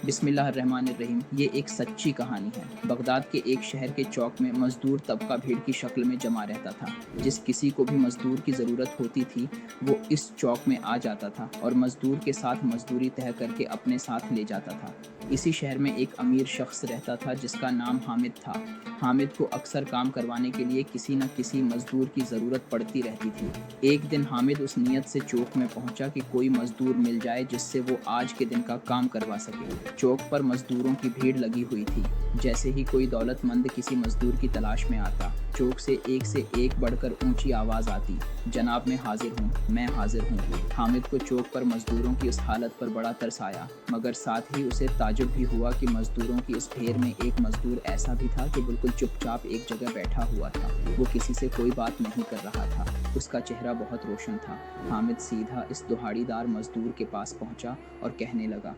بسم اللہ الرحمن الرحیم۔ یہ ایک سچی کہانی ہے۔ بغداد کے ایک شہر کے چوک میں مزدور طبقہ بھیڑ کی شکل میں جمع رہتا تھا۔ جس کسی کو بھی مزدور کی ضرورت ہوتی تھی وہ اس چوک میں آ جاتا تھا اور مزدور کے ساتھ مزدوری طے کر کے اپنے ساتھ لے جاتا تھا۔ اسی شہر میں ایک امیر شخص رہتا تھا جس کا نام حامد تھا۔ حامد کو اکثر کام کروانے کے لیے کسی نہ کسی مزدور کی ضرورت پڑتی رہتی تھی۔ ایک دن حامد اس نیت سے چوک میں پہنچا کہ کوئی مزدور مل جائے جس سے وہ آج کے دن کا کام کروا سکے۔ چوک پر مزدوروں کی بھیڑ لگی ہوئی تھی۔ جیسے ہی کوئی دولت مند کسی مزدور کی تلاش میں آتا، چوک سے ایک بڑھ کر اونچی آواز آتی، جناب میں حاضر ہوں، میں حاضر ہوں۔ حامد کو چوک پر مزدوروں کی اس حالت پر بڑا ترس آیا، مگر ساتھ ہی اسے تعجب بھی ہوا کہ مزدوروں کی اس بھیڑ میں ایک مزدور ایسا بھی تھا جو بالکل چپ چاپ ایک جگہ بیٹھا ہوا تھا۔ وہ کسی سے کوئی بات نہیں کر رہا تھا۔ اس کا چہرہ بہت روشن تھا۔ حامد سیدھا اس دہاڑی دار مزدور کے پاس پہنچا اور کہنے لگا،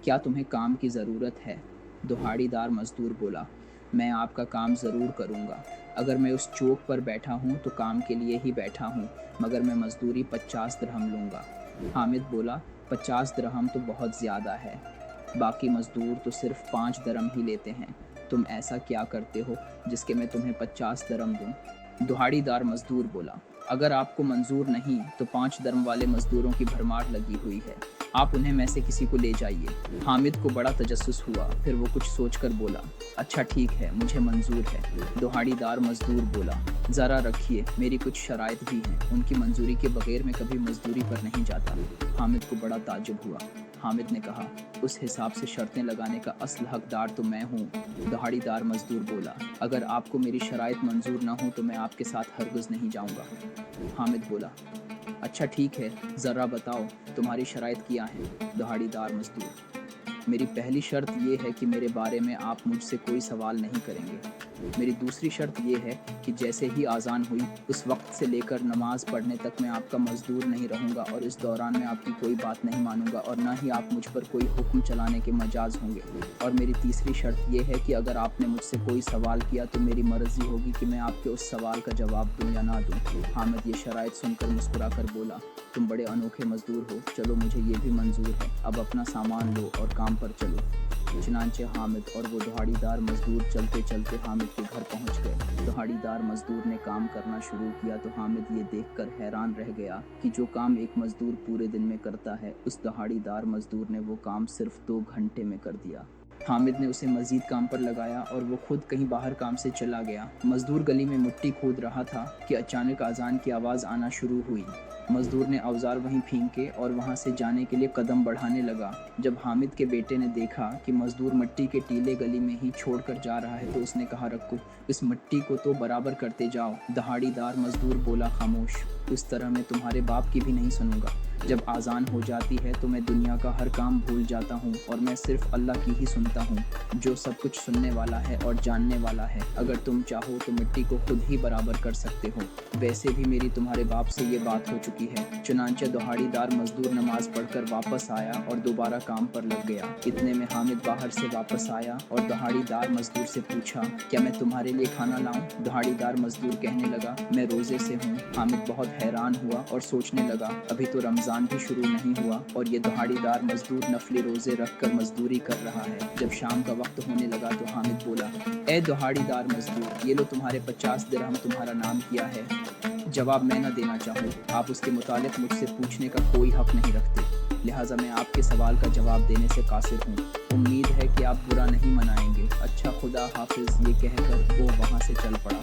کیا تمہیں کام کی ضرورت ہے؟ دہاڑی دار مزدور بولا، میں آپ کا کام ضرور کروں گا۔ اگر میں اس چوک پر بیٹھا ہوں تو کام کے لیے ہی بیٹھا ہوں، مگر میں مزدوری 50 درہم لوں گا۔ حامد بولا، 50 درہم تو بہت زیادہ ہے، باقی مزدور تو صرف 5 درہم ہی لیتے ہیں۔ تم ایسا کیا کرتے ہو جس کے میں تمہیں 50 درہم دوں؟ دہاڑی دار مزدور بولا، اگر آپ کو منظور نہیں تو 5 درہم والے مزدوروں کی بھرمار لگی ہوئی ہے، آپ انہیں میں سے کسی کو لے جائیے۔ حامد کو بڑا تجسس ہوا، پھر وہ کچھ سوچ کر بولا، اچھا ٹھیک ہے، مجھے منظور ہے۔ دہاڑی دار مزدور بولا، ذرا رکھیے، میری کچھ شرائط بھی ہیں، ان کی منظوری کے بغیر میں کبھی مزدوری پر نہیں جاتا۔ حامد کو بڑا تعجب ہوا۔ حامد نے کہا، اس حساب سے شرطیں لگانے کا اصل حقدار تو میں ہوں۔ دہاڑی دار مزدور بولا، اگر آپ کو میری شرائط منظور نہ ہوں تو میں آپ کے ساتھ ہرگز نہیں جاؤں گا۔ حامد بولا، اچھا ٹھیک ہے، ذرا بتاؤ تمہاری شرائط کیا ہیں؟ دہاڑی دار مزدور، میری پہلی شرط یہ ہے کہ میرے بارے میں آپ مجھ سے کوئی سوال نہیں کریں گے۔ میری دوسری شرط یہ ہے کہ جیسے ہی اذان ہوئی اس وقت سے لے کر نماز پڑھنے تک میں آپ کا مزدور نہیں رہوں گا، اور اس دوران میں آپ کی کوئی بات نہیں مانوں گا اور نہ ہی آپ مجھ پر کوئی حکم چلانے کے مجاز ہوں گے۔ اور میری تیسری شرط یہ ہے کہ اگر آپ نے مجھ سے کوئی سوال کیا تو میری مرضی ہوگی کہ میں آپ کے اس سوال کا جواب دوں یا نہ دوں۔ حامد یہ شرائط سن کر مسکرا کر بولا، تم بڑے انوکھے مزدور ہو، چلو مجھے یہ بھی منظور ہے، اب اپنا سامان لو اور کام پر چلو۔ چنانچہ حامد اور وہ دہاڑی دار مزدور چلتے چلتے حامد کے گھر پہنچ گئے۔ دہاڑی دار مزدور نے کام کرنا شروع کیا تو حامد یہ دیکھ کر حیران رہ گیا کہ جو کام ایک مزدور پورے دن میں کرتا ہے، اس دہاڑی دار مزدور نے وہ کام صرف 2 گھنٹے میں کر دیا۔ حامد نے اسے مزید کام پر لگایا اور وہ خود کہیں باہر کام سے چلا گیا۔ مزدور گلی میں مٹی کھود رہا تھا کہ اچانک اذان کی آواز آنا شروع ہوئی۔ مزدور نے اوزار وہیں پھینکے اور وہاں سے جانے کے لیے قدم بڑھانے لگا۔ جب حامد کے بیٹے نے دیکھا کہ مزدور مٹی کے ٹیلے گلی میں ہی چھوڑ کر جا رہا ہے تو اس نے کہا، رکو، اس مٹی کو تو برابر کرتے جاؤ۔ دہاڑی دار مزدور بولا، خاموش، اس طرح میں تمہارے باپ کی بھی نہیں سنوں گا۔ جب اذان ہو جاتی ہے تو میں دنیا کا ہر کام بھول جاتا ہوں اور میں صرف اللہ کی ہی سنتا ہوں، جو سب کچھ سننے والا ہے اور جاننے والا ہے۔ اگر تم چاہو تو مٹی کو خود ہی برابر کر سکتے ہو، ویسے بھی میری تمہارے باپ سے یہ بات ہو چکی ہے۔ چنانچہ دہاڑی دار مزدور نماز پڑھ کر واپس آیا اور دوبارہ کام پر لگ گیا۔ اتنے میں حامد باہر سے واپس آیا اور دہاڑی دار مزدور سے پوچھا، کیا میں تمہارے لیے کھانا لاؤں؟ دہاڑی دار مزدور کہنے لگا، میں روزے سے ہوں۔ حامد بہت حیران ہوا اور سوچنے لگا، ابھی تو رمضان بھی شروع نہیں ہوا اور یہ دہاڑی دار مزدور نفلی روزے رکھ کر مزدوری کر رہا ہے۔ جب شام کا وقت ہونے لگا تو حامد بولا، اے دہاڑی دار مزدور، یہ لو تمہارے 50 درہم، تمہارا نام کیا ہے؟ جواب میں نہ دینا چاہوں، آپ اس کے متعلق مجھ سے پوچھنے کا کوئی حق نہیں رکھتے، لہٰذا میں آپ کے سوال کا جواب دینے سے قاصر ہوں۔ امید ہے کہ آپ برا نہیں منائیں گے۔ اچھا، خدا حافظ، یہ کہہ کر وہ وہاں سے چل پڑا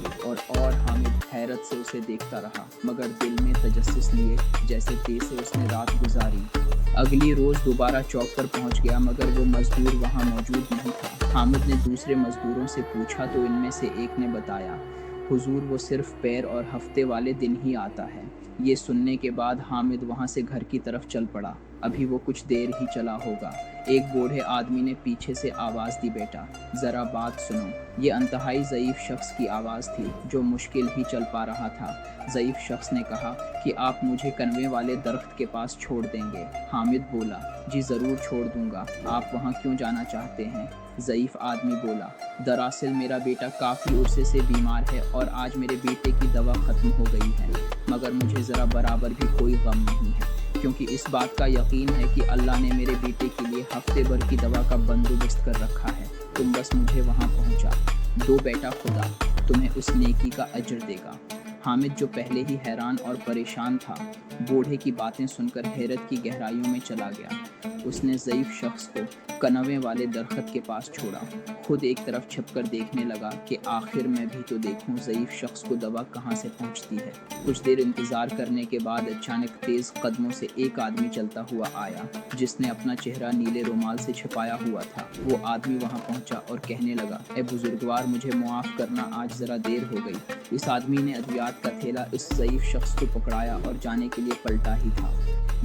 اور حامد حیرت سے اسے دیکھتا رہا، مگر دل میں تجسس لیے جیسے کیسے اس نے رات گزاری۔ اگلی روز دوبارہ چوک پر پہنچ گیا مگر وہ مزدور وہاں موجود نہیں تھا۔ حامد نے دوسرے مزدوروں سے پوچھا تو ان میں سے ایک نے بتایا، حضور وہ صرف پیر اور ہفتے والے دن ہی آتا ہے۔ یہ سننے کے بعد حامد وہاں سے گھر کی طرف چل پڑا۔ ابھی وہ کچھ دیر ہی چلا ہوگا، ایک بوڑھے آدمی نے پیچھے سے آواز دی، بیٹا ذرا بات سنو۔ یہ انتہائی ضعیف شخص کی آواز تھی جو مشکل ہی چل پا رہا تھا۔ ضعیف شخص نے کہا کہ آپ مجھے کنویں والے درخت کے پاس چھوڑ دیں گے؟ حامد بولا، جی ضرور چھوڑ دوں گا، آپ وہاں کیوں جانا چاہتے ہیں؟ ضعیف آدمی بولا، دراصل میرا بیٹا کافی عرصے سے بیمار ہے اور آج میرے بیٹے کی دوا ختم ہو گئی ہے، مگر مجھے ذرا برابر بھی کوئی غم نہیں ہے क्योंकि इस बात का यकीन है कि अल्लाह ने मेरे बेटे के लिए हफ्ते भर की दवा का बंदोबस्त कर रखा है। तुम बस मुझे वहाँ पहुँचा दो बेटा, खुदा तुम्हें उस नेकी का अजर देगा। हामिद जो पहले ही हैरान और परेशान था, बूढ़े की बातें सुनकर हैरत की गहराइयों में चला गया। उसने ज़ईफ़ शख्स को कनवे वाले दरख्त के पास छोड़ा, खुद एक तरफ छिपकर देखने लगा कि आखिर मैं भी तो देखूं ज़ईफ़ शख्स को दवा कहाँ से पहुँचती है। कुछ देर इंतज़ार करने के बाद अचानक तेज़ कदमों से एक आदमी चलता हुआ आया, जिसने अपना चेहरा नीले रुमाल से छिपाया हुआ था। वो आदमी वहाँ पहुँचा और कहने लगा, ए बुजुर्गवार, मुझे मुआफ़ करना, आज ज़रा देर हो गई। इस आदमी ने अद्वियात का थैला इस ज़ईफ़ शख्स को पकड़ाया और जाने के लिए पलटा ही था।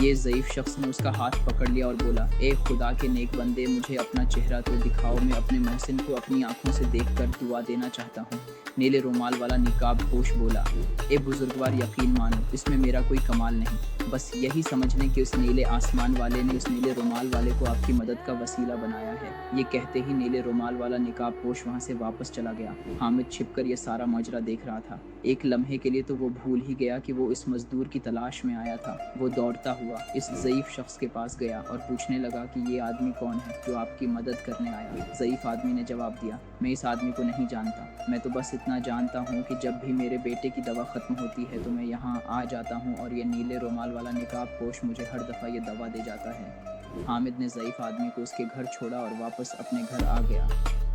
ये ज़ईफ़ शख्स ने उसका हाथ पकड़ लिया और बोला, ए खुदा के नेक बंदे, मुझे अपना चेहरा तो दिखाओ, मैं अपने मोहसिन को अपनी आंखों से देखकर दुआ देना चाहता हूँ। नीले रुमाल वाला निकाब पोश बोला, ए बुजुर्गवार, यकीन मानो, इसमें मेरा कोई कमाल नहीं, बस यही समझ लें कि उस नीले आसमान वाले ने उस नीले रुमाल वाले को आपकी मदद का वसीला बनाया है। ये कहते ही नीले रुमाल वाला निकाब पोश वहाँ से वापस चला गया। हामिद छिपकर ये सारा माजरा देख रहा था। एक लम्हे के लिए तो वो भूल ही गया कि वो इस मजदूर की तलाश में आया था। वो दौड़ता हुआ इस ज़ईफ़ शख्स के पास गया और पूछने लगा कि ये आदमी कौन है जो आपकी मदद करने आया। ज़ईफ़ आदमी ने जवाब दिया, मैं इस आदमी को नहीं जानता, मैं तो बस इतना जानता हूँ कि जब भी मेरे बेटे की दवा ख़त्म होती है तो मैं यहाँ आ जाता हूँ और ये नीले रुमाल वाला निकाब पोश मुझे हर दफ़ा ये दवा दे जाता है। हामिद ने ज़ईफ़ आदमी को उसके घर छोड़ा और वापस अपने घर आ गया।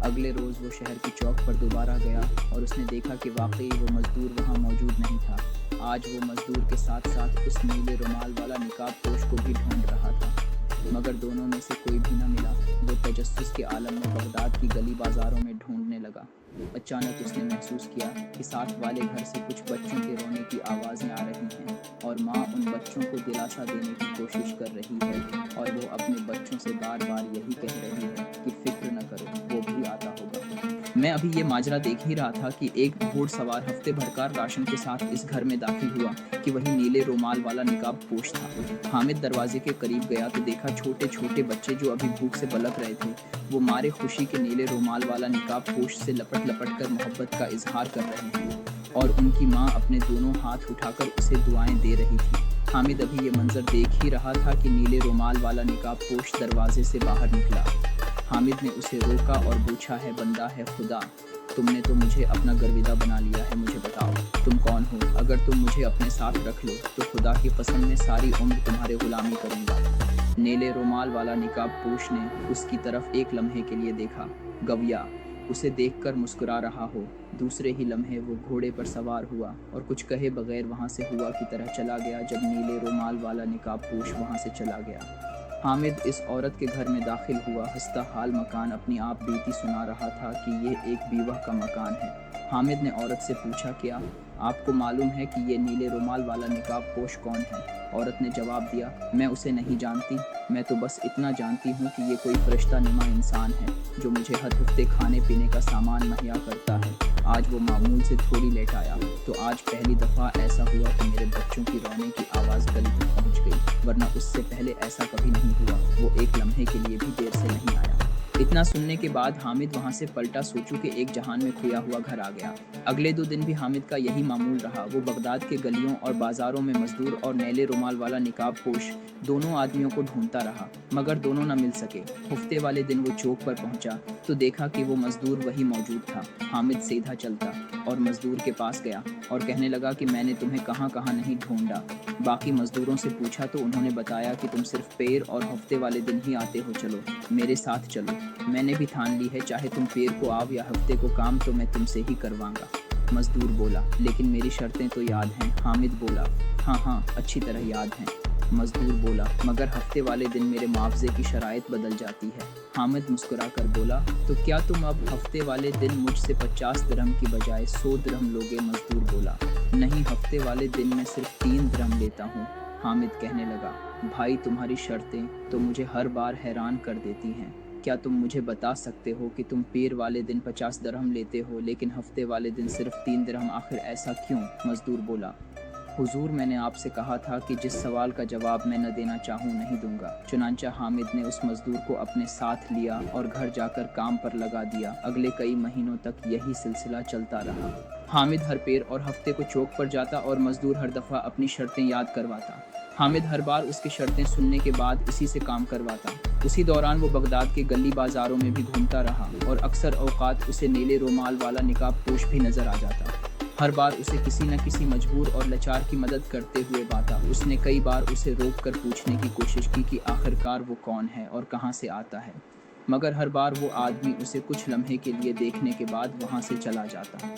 अगले रोज़ वो शहर की चौक पर दोबारा गया और उसने देखा कि वाकई वो मज़दूर वहाँ मौजूद नहीं था। आज वो मज़दूर के साथ साथ उस नीले रुमाल वाला निकाब पोश को भी ढूंढ रहा था, मगर दोनों में से कोई भी न मिला। वो तजस्सुस के आलम में बगदाद की गली बाज़ारों में ढूंढने लगा। अचानक उसने महसूस किया कि साथ वाले घर से कुछ बच्चों के रोने की आवाज़ें आ रही हैं और माँ उन बच्चों को दिलासा देने की कोशिश कर रही है और वो अपने बच्चों से बार बार यही कह रही है कि फ़िक्र न करो, वो भी आता होगा। मैं अभी ये माजरा देख ही रहा था कि एक घोड़सवार हफ्ते भरकार राशन के साथ इस घर में दाखिल हुआ कि वही नीले रुमाल वाला निकाब पोश था। हामिद दरवाजे के करीब गया तो देखा छोटे छोटे बच्चे जो अभी भूख से बलक रहे थे, वो मारे खुशी के नीले रुमाल वाला निकाब पोश से लपट लपट कर मोहब्बत का इजहार कर रहे हैं और उनकी माँ अपने दोनों हाथ उठाकर उसे दुआएं दे रही थी। हामिद अभी ये मंजर देख ही रहा था कि नीले रुमाल वाला निकाब पोश दरवाजे से बाहर निकला। हामिद ने उसे रोका और पूछा, है बंदा है खुदा, तुमने तो मुझे अपना गर्विदा बना लिया है, मुझे बताओ तुम कौन हो? अगर तुम मुझे अपने साथ रख लो तो खुदा की कसम में सारी उम्र तुम्हारे गुलामी करूँगा। नीले रुमाल वाला निकाब पोश ने उसकी तरफ एक लम्हे के लिए देखा। गविया उसे देखकर मुस्कुरा रहा हो। दूसरे ही लम्हे वो घोड़े पर सवार हुआ और कुछ कहे बगैर वहाँ से हुआ की तरह चला गया। जब नीले रुमाल वाला निकाब पोश वहाँ से चला गया, हामिद इस औरत के घर में दाखिल हुआ। हंसता हाल मकान अपनी आप बीती सुना रहा था कि ये एक बीवा का मकान है। हामिद ने औरत से पूछा, क्या आपको मालूम है कि ये नीले रुमाल वाला निकाब पोश कौन है? औरत ने जवाब दिया, मैं उसे नहीं जानती, मैं तो बस इतना जानती हूँ कि ये कोई फरिश्ता नुमा इंसान है जो मुझे हर हफ्ते खाने पीने का सामान मुहैया करता है। आज वो मामूल से थोड़ी लेट आया तो आज पहली दफ़ा ऐसा हुआ कि मेरे बच्चों की रोने की आवाज़ गली तक पहुँच गई, वरना उससे पहले ऐसा कभी नहीं हुआ। वो एक लम्हे के लिए भी देर से नहीं आया। इतना सुनने के बाद हामिद वहाँ से पलटा सोचू के एक जहान में खोया हुआ घर आ गया। अगले 2 दिन भी हामिद का यही मामूल रहा। वो बगदाद के गलियों और बाज़ारों में मजदूर और नीले रुमाल वाला निकाब पोश दोनों आदमियों को ढूंढता रहा, मगर दोनों न मिल सके। हफ्ते वाले दिन वो चौक पर पहुंचा तो देखा कि वो मजदूर वही मौजूद था। हामिद सीधा चलता और मजदूर के पास गया और कहने लगा कि मैंने तुम्हें कहाँ कहाँ नहीं ढूंढा। बाकी मजदूरों से पूछा तो उन्होंने बताया कि तुम सिर्फ पैर और हफ्ते वाले दिन ही आते हो, चलो मेरे साथ चलो। मैंने भी ठान ली है, चाहे तुम पैर को आओ या हफ्ते को काम, तो मैं तुमसे ही करवाऊंगा। मजदूर बोला, लेकिन मेरी शर्तें तो याद हैं। हामिद बोला, हाँ अच्छी तरह याद हैं। मजदूर बोला, मगर हफ्ते वाले दिन मेरे मुआवजे की शराइत बदल जाती है। हामिद मुस्कुरा कर बोला, तो क्या तुम अब हफ्ते वाले दिन मुझसे 50 दिरहम की बजाय 100 दिरहम लोगे? मजदूर बोला, नहीं, हफ्ते वाले दिन मैं सिर्फ 3 दिरहम लेता हूँ। हामिद कहने लगा, भाई तुम्हारी शर्तें तो मुझे हर बार हैरान कर देती हैं। क्या तुम मुझे बता सकते हो कि तुम पीर वाले दिन 50 दिरहम लेते हो लेकिन हफ्ते वाले दिन सिर्फ 3 दिरहम, आखिर ऐसा क्यों? मजदूर बोला, हुजूर मैंने आपसे कहा था कि जिस सवाल का जवाब मैं न देना चाहूँ नहीं दूंगा। चुनांचा हामिद ने उस मजदूर को अपने साथ लिया और घर जाकर काम पर लगा दिया। अगले कई महीनों तक यही सिलसिला चलता रहा। हामिद हर पैर और हफ्ते को चौक पर जाता और मजदूर हर दफ़ा अपनी शर्तें याद करवाता। हामिद हर बार उसकी शर्तें सुनने के बाद इसी से काम करवाता। उसी दौरान वो बगदाद के गली बाजारों में भी घूमता रहा और अक्सर औकात उसे नीले रुमाल वाला निकाब पोश भी नजर आ जाता। हर बार उसे किसी न किसी मजबूर और लाचार की मदद करते हुए पाता। उसने कई बार उसे रोक कर पूछने की कोशिश की कि आखिरकार वो कौन है और कहाँ से आता है, मगर हर बार वो आदमी उसे कुछ लम्हे के लिए देखने के बाद वहाँ से चला जाता।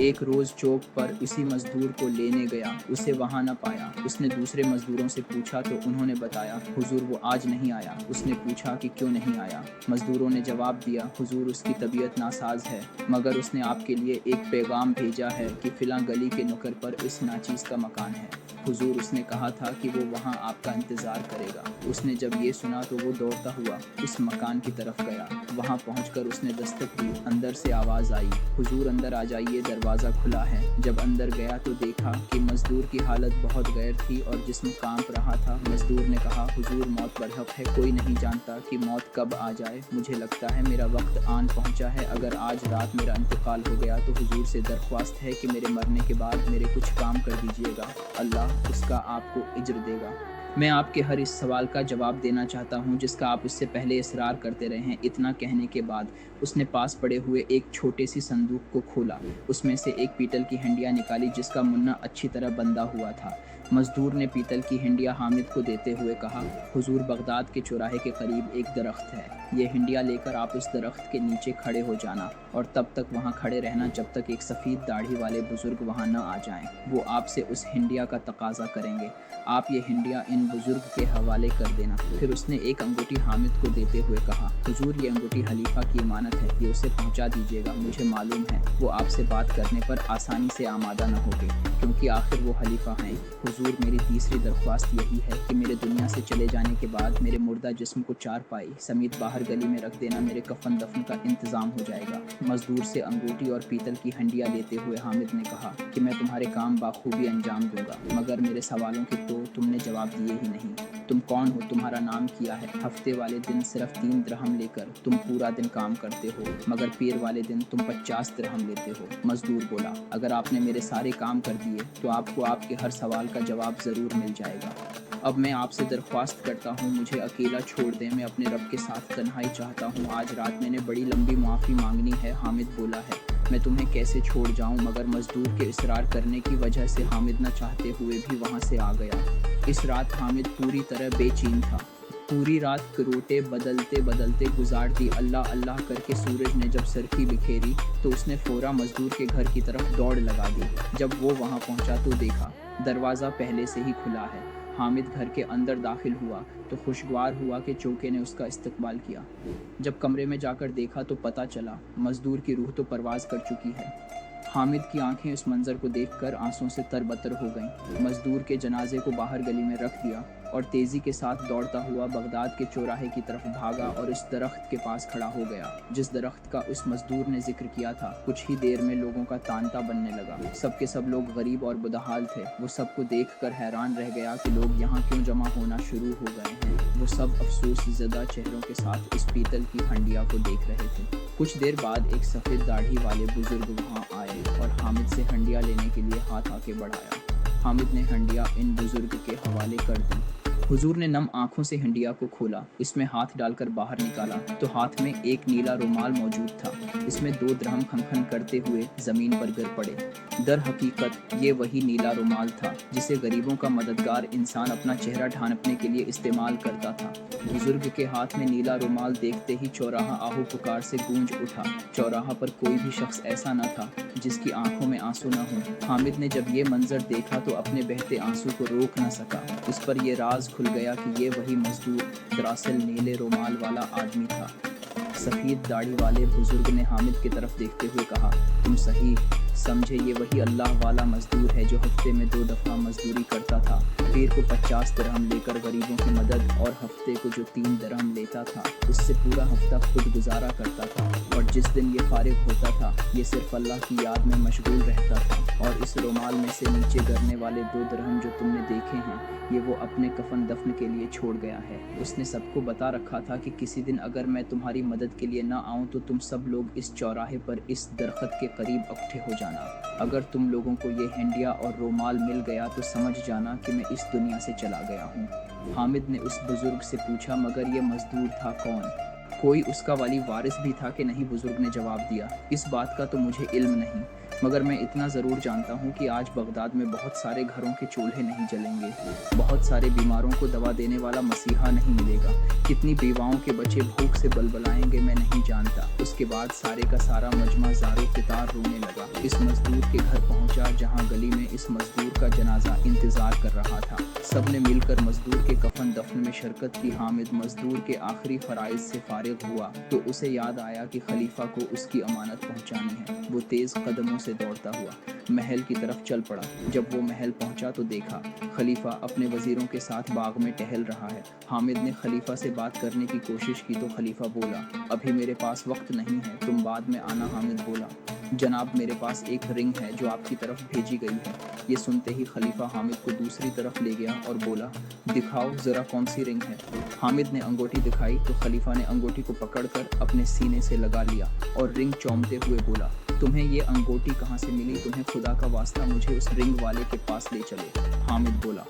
एक रोज़ चौक पर उसी मजदूर को लेने गया, उसे वहाँ न पाया। उसने दूसरे मजदूरों से पूछा तो उन्होंने बताया, हुजूर वो आज नहीं आया। उसने पूछा कि क्यों नहीं आया। मजदूरों ने जवाब दिया, हुजूर उसकी तबीयत नासाज है, मगर उसने आपके लिए एक पैगाम भेजा है कि फ़िला गली के नुक्कड़ पर इस नाचीज़ का मकान है। हुजूर उसने कहा था कि वो वहाँ आपका इंतज़ार करेगा। उसने जब ये सुना तो वो दौड़ता हुआ उस मकान की तरफ गया। वहाँ पहुँचकर उसने दस्तक दी। अंदर से आवाज़ आई, हुजूर अंदर आ जाइए, दरवाज़ा खुला है। जब अंदर गया तो देखा कि मजदूर की हालत बहुत गैर थी और जिस्म कांप रहा था। मजदूर ने कहा, हुजूर मौत बरहक है, कोई नहीं जानता कि मौत कब आ जाए। मुझे लगता है मेरा वक्त आन पहुँचा है। अगर आज रात मेरा इंतकाल हो गया तो हुजूर से दरख्वास्त है कि मेरे मरने के बाद मेरे कुछ काम कर दीजिएगा, अल्लाह उसका आपको इज्र देगा। मैं आपके हर इस सवाल का जवाब देना चाहता हूँ जिसका आप उससे पहले इसरार करते रहे हैं। इतना कहने के बाद उसने पास पड़े हुए एक छोटे सी संदूक को खोला। उसमें से एक पीतल की हंडिया निकाली जिसका मुन्ना अच्छी तरह बंधा हुआ था। मजदूर ने पीतल की हंडिया हामिद को देते हुए कहा, हुजूर बगदाद के चौराहे के करीब एक दरख्त है, ये हंडिया लेकर आप उस दरख्त के नीचे खड़े हो जाना और तब तक वहाँ खड़े रहना जब तक एक सफ़ेद दाढ़ी वाले बुजुर्ग वहाँ न आ जाएं। वो आपसे उस हंडिया का तकाजा करेंगे। आप ये हंडिया इन बुजुर्ग के हवाले कर देना। फिर उसने एक अंगूठी हामिद को देते हुए कहा, हुजूर ये अंगूठी खलीफा की इमानत है, ये उसे पहुँचा दीजिएगा। मुझे मालूम है वो आपसे बात करने पर आसानी से आमादा न होगे क्योंकि आखिर वो खलीफा हैं। हुजूर मेरी तीसरी दरख्वास्त यही है कि मेरे दुनिया से चले जाने के बाद मेरे मुर्दा जिस्म को चारपाई समेत बाहर गली में रख देना, मेरे कफन दफन का इंतज़ाम हो जाएगा। मजदूर से अंगूठी और पीतल की हंडिया लेते हुए हामिद ने कहा कि मैं तुम्हारे काम बाखूबी अंजाम दूंगा, मगर मेरे सवालों के तो तुमने जवाब दिए ही नहीं। तुम कौन हो, तुम्हारा नाम क्या है? हफ्ते वाले दिन सिर्फ 3 दिरहम लेकर तुम पूरा दिन काम करते हो, मगर पीर वाले दिन तुम 50 दिरहम लेते हो। मजदूर बोला, अगर आपने मेरे सारे काम कर दिए तो आपको आपके हर सवाल का जवाब ज़रूर मिल जाएगा। अब मैं आपसे दरख्वास्त करता हूँ, मुझे अकेला छोड़ दें, मैं अपने रब के साथ तन्हाई चाहता हूँ। आज रात मैंने बड़ी लंबी माफ़ी मांगनी है। हामिद बोला है, मैं तुम्हें कैसे छोड़ जाऊँ, मगर मजदूर के इसरार करने की वजह से हामिद न चाहते हुए भी वहाँ से आ गया। इस रात हामिद पूरी तरह बेचैन था। पूरी रात करोटे बदलते बदलते गुजार दी। अल्लाह अल्लाह करके सूरज ने जब सरखी बिखेरी तो उसने फ़ौरा मजदूर के घर की तरफ दौड़ लगा दी। जब वो वहाँ पहुँचा तो देखा दरवाज़ा पहले से ही खुला है। हामिद घर के अंदर दाखिल हुआ तो खुशगवार हुआ कि चौके ने उसका इस्तकबाल किया। जब कमरे में जाकर देखा तो पता चला मजदूर की रूह तो परवाज़ कर चुकी है। हामिद की आंखें इस मंजर को देखकर आंसुओं से तरबतर हो गईं। मजदूर के जनाजे को बाहर गली में रख दिया और तेज़ी के साथ दौड़ता हुआ बगदाद के चौराहे की तरफ भागा और इस दरख्त के पास खड़ा हो गया जिस दरख्त का उस मजदूर ने जिक्र किया था। कुछ ही देर में लोगों का तांता बनने लगा। सब के सब लोग गरीब और बदहाल थे। वो सबको देखकर हैरान रह गया कि लोग यहाँ क्यों जमा होना शुरू हो गए हैं। वो सब अफसोस ज़दा चेहरों के साथ इस पीतल की हंडिया को देख रहे थे। कुछ देर बाद एक सफ़ेद दाढ़ी वाले बुजुर्ग वहाँ आए और हामिद से हंडिया लेने के लिए हाथ आके बढ़ाया। हामिद ने हंडिया इन बुजुर्ग के हवाले कर दी। हुजूर ने नम आंखों से हंडिया को खोला, इसमें हाथ डालकर बाहर निकाला तो हाथ में एक नीला रुमाल मौजूद था। इसमें 2 दिरहम खनखन करते हुए ज़मीन पर गिर पड़े। दर हकीकत ये वही नीला रुमाल था जिसे गरीबों का मददगार इंसान अपना चेहरा ढांपने के लिए इस्तेमाल करता था। बुजुर्ग के हाथ में नीला रुमाल देखते ही चौराहा आहू पुकार से गूंज उठा। चौराहा पर कोई भी शख्स ऐसा न था जिसकी आंखों में आंसू न हो। हामिद ने जब ये मंजर देखा तो अपने बहते आंसू को रोक न सका। उस पर यह राज खुल गया कि ये वही मजदूर दरअसल नीले रुमाल वाला आदमी था। सफ़ेद दाढ़ी वाले बुजुर्ग ने हामिद की तरफ देखते हुए कहा, तुम सही समझे, ये वही अल्लाह वाला मजदूर है जो हफ्ते में 2 दफ़ा मजदूरी करता था। पीर को 50 दिरहम लेकर गरीबों की मदद और हफ्ते को जो 3 दिरहम लेता था उससे पूरा हफ्ता खुद गुजारा करता था। और जिस दिन ये फारिग होता था ये सिर्फ अल्लाह की याद में मशगूल रहता था। और इस रुमाल में से नीचे गिरने वाले 2 दिरहम जो तुमने देखे हैं ये वो अपने कफन दफन के लिए छोड़ गया है। उसने सबको बता रखा था कि किसी दिन अगर मैं तुम्हारी मदद के लिए ना आऊँ तो तुम सब लोग इस चौराहे पर इस दरख्त के करीब इकट्ठे हो जाना। अगर तुम लोगों को ये हंडिया और रुमाल मिल गया तो समझ जाना कि मैं इस इस दुनिया से चला गया हूँ। हामिद ने उस बुजुर्ग से पूछा, मगर ये मजदूर था कौन? कोई उसका वली वारिस भी था कि नहीं? बुजुर्ग ने जवाब दिया, इस बात का तो मुझे इल्म नहीं, मगर मैं इतना ज़रूर जानता हूँ कि आज बगदाद में बहुत सारे घरों के चूल्हे नहीं जलेंगे, बहुत सारे बीमारों को दवा देने वाला मसीहा नहीं मिलेगा, कितनी बेवाओं के बच्चे भूख से बलबलाएंगे मैं नहीं जानता। उसके बाद सारे का सारा मजमा ज़ारो फ़ितार रोने लगा। इस मजदूर के घर पहुँचा जहाँ गली में इस मजदूर का जनाजा इंतज़ार कर रहा था। सब ने मिलकर मजदूर के कफन दफन में शिरकत की। हामिद मजदूर के आखिरी फ़राइज़ से फारिग हुआ तो उसे याद आया कि खलीफा को उसकी अमानत पहुँचानी है। वो तेज़ कदमों से दौड़ता हुआ महल की तरफ चल पड़ा। जब वो महल पहुंचा तो देखा खलीफा अपने वजीरों के साथ बाग में टहल रहा है। हामिद ने खलीफा से बात करने की कोशिश की तो खलीफा बोला, अभी मेरे पास वक्त नहीं है, तुम बाद में आना। हामिद बोला, जनाब मेरे पास एक रिंग है जो आपकी तरफ भेजी गई है। ये सुनते ही खलीफा हामिद को दूसरी तरफ ले गया और बोला, दिखाओ ज़रा कौन सी रिंग है। हामिद ने अंगूठी दिखाई तो खलीफा ने अंगूठी को पकड़कर अपने सीने से लगा लिया और रिंग चौंकते हुए बोला, तुम्हें ये अंगूठी कहाँ से मिली? तुम्हें खुदा का वास्ता मुझे उस रिंग वाले के पास ले चले। हामिद बोला,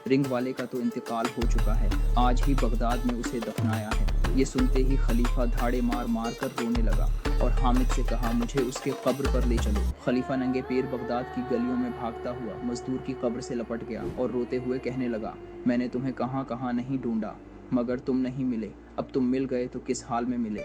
रिंग वाले का तो इंतकाल हो चुका है, आज ही बगदाद में उसे दफनाया है। ये सुनते ही खलीफा धाड़े मार मार कर रोने लगा और हामिद से कहा, मुझे उसके कब्र पर ले चलो। खलीफा नंगे पैर बगदाद की गलियों में भागता हुआ मजदूर की कब्र से लपट गया और रोते हुए कहने लगा, मैंने तुम्हें कहाँ कहाँ नहीं ढूंढा, मगर तुम नहीं मिले। अब तुम मिल गए तो किस हाल में मिले?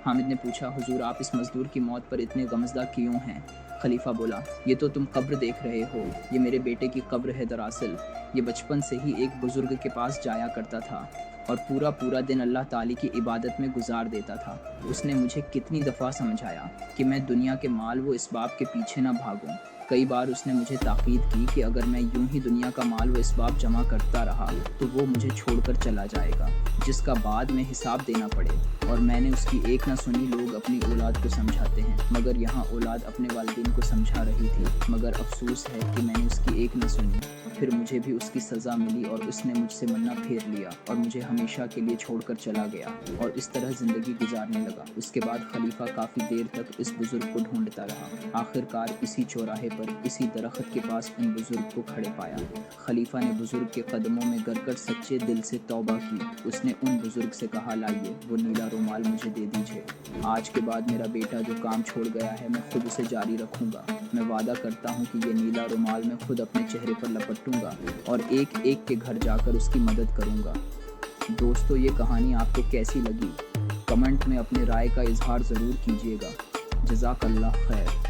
हामिद ने पूछा, हुजूर आप इस मजदूर की मौत पर इतने गमज़दा क्यों हैं? खलीफा बोला, ये तो तुम कब्र देख रहे हो, ये मेरे बेटे की कब्र है। दरअसल ये बचपन से ही एक बुजुर्ग के पास जाया करता था और पूरा पूरा दिन अल्लाह ताली की इबादत में गुजार देता था। उसने मुझे कितनी दफ़ा समझाया कि मैं दुनिया के माल व इसबाब के पीछे ना भागूं। कई बार उसने मुझे ताकीद की कि अगर मैं यूं ही दुनिया का माल व इसबाब जमा करता रहा तो वो मुझे छोड़कर चला जाएगा, जिसका बाद में हिसाब देना पड़े। और मैंने उसकी एक न सुनी। लोग अपनी औलाद को समझाते हैं, मगर यहाँ औलाद अपने वालिदैन को समझा रही थी। मगर अफसोस है कि मैंने उसकी एक न सुनी, फिर मुझे भी उसकी सज़ा मिली और उसने मुझसे मन्ना फेर लिया और मुझे हमेशा के लिए छोड़कर चला गया और इस तरह ज़िंदगी गुजारने लगा। उसके बाद खलीफा काफ़ी देर तक इस बुज़ुर्ग को ढूंढता रहा। आखिरकार इसी चौराहे पर इसी दरख्त के पास उन बुज़ुर्ग को खड़े पाया। खलीफा ने बुज़ुर्ग के कदमों में गिरकर सच्चे दिल से तौबा की। उसने उन बुज़ुर्ग से कहा, लाइए वो नीला रुमाल मुझे दे दीजिए। आज के बाद मेरा बेटा जो काम छोड़ गया है मैं खुद उसे जारी रखूँगा। मैं वादा करता हूँ कि ये नीला रुमाल मैं खुद अपने चेहरे पर लपटूंगा और एक एक के घर जाकर उसकी मदद करूँगा। दोस्तों ये कहानी आपको कैसी लगी? कमेंट में अपनी राय का इजहार ज़रूर कीजिएगा। जज़ाकल्लाह खैर।